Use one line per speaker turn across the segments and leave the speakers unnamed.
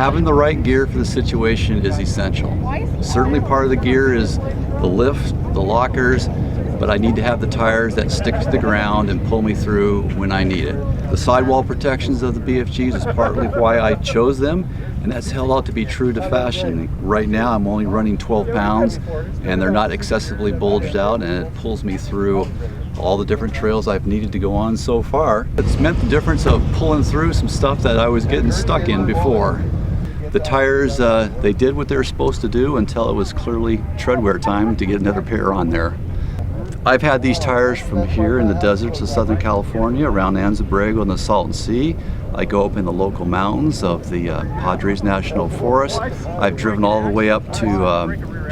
Having the right gear for the situation is essential. Certainly part of the gear is the lift, the lockers, but I need to have the tires that stick to the ground and pull me through when I need it. The sidewall protections of the BFGs is partly why I chose them, and that's held out to be true to fashion. Right now I'm only running 12 pounds and they're not excessively bulged out, and it pulls me through all the different trails I've needed to go on so far. It's meant the difference of pulling through some stuff that I was getting stuck in before. The tires, they did what they were supposed to do until it was clearly tread wear time to get another pair on there. I've had these tires from here in the deserts of Southern California, around Anza-Borrego and the Salton Sea. I go up in the local mountains of the Padres National Forest. I've driven all the way up to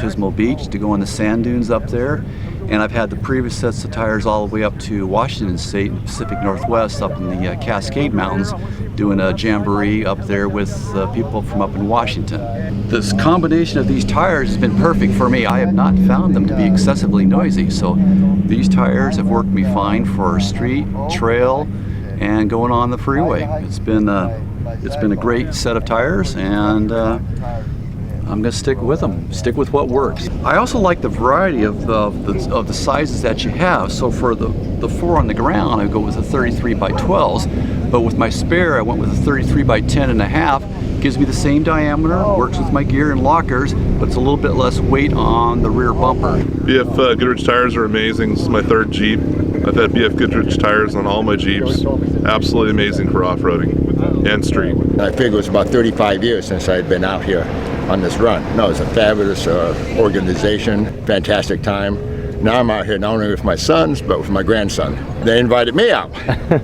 Pismo Beach to go on the sand dunes up there. And I've had the previous sets of tires all the way up to Washington State and Pacific Northwest up in the Cascade Mountains, doing a jamboree up there with people from up in Washington. This combination of these tires has been perfect for me. I have not found them to be excessively noisy, so these tires have worked me fine for street, trail, and going on the freeway. It's been a great set of tires, and I'm going to stick with them, stick with what works. I also like the variety of the sizes that you have. So for the 4 on the ground, I go with a 33 by 12s, but with my spare, I went with a 33 by 10.5. Gives me the same diameter, works with my gear and lockers, but it's a little bit less weight on the rear bumper.
BF Goodrich tires are amazing. This is my 3rd Jeep. I've had BF Goodrich tires on all my Jeeps. Absolutely amazing for off-roading and street.
I figure it was about 35 years since I had been out here on this run. No, it's a fabulous organization, fantastic time. Now I'm out here not only with my sons, but with my grandson. They invited me out,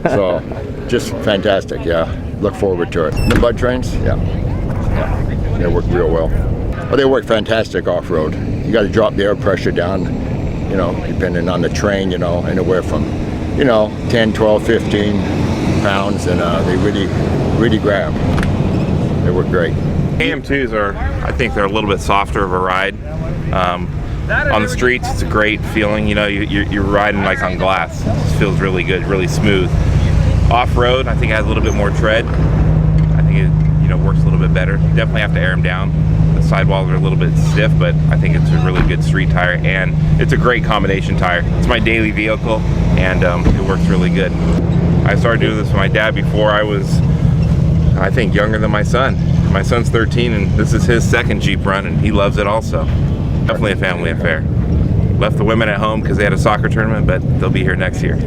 so just fantastic, yeah. Look forward to it. The mud trains, yeah, they work real well. Well, they work fantastic off-road. You got to drop the air pressure down, you know, depending on the train, you know, anywhere from, 10, 12, 15 pounds, and they really grab. They work great.
AM2s I think they're a little bit softer of a ride. On the streets, it's a great feeling. You're riding like on glass. It just feels really good, really smooth. Off-road, I think it has a little bit more tread. I think it, works a little bit better. You definitely have to air them down. The sidewalls are a little bit stiff, but I think it's a really good street tire, and it's a great combination tire. It's my daily vehicle, and it works really good. I started doing this with my dad before I was, I think, younger than my son. My son's 13, and this is his 2nd Jeep run, and he loves it also. Definitely a family affair. Left the women at home because they had a soccer tournament, but they'll be here next year.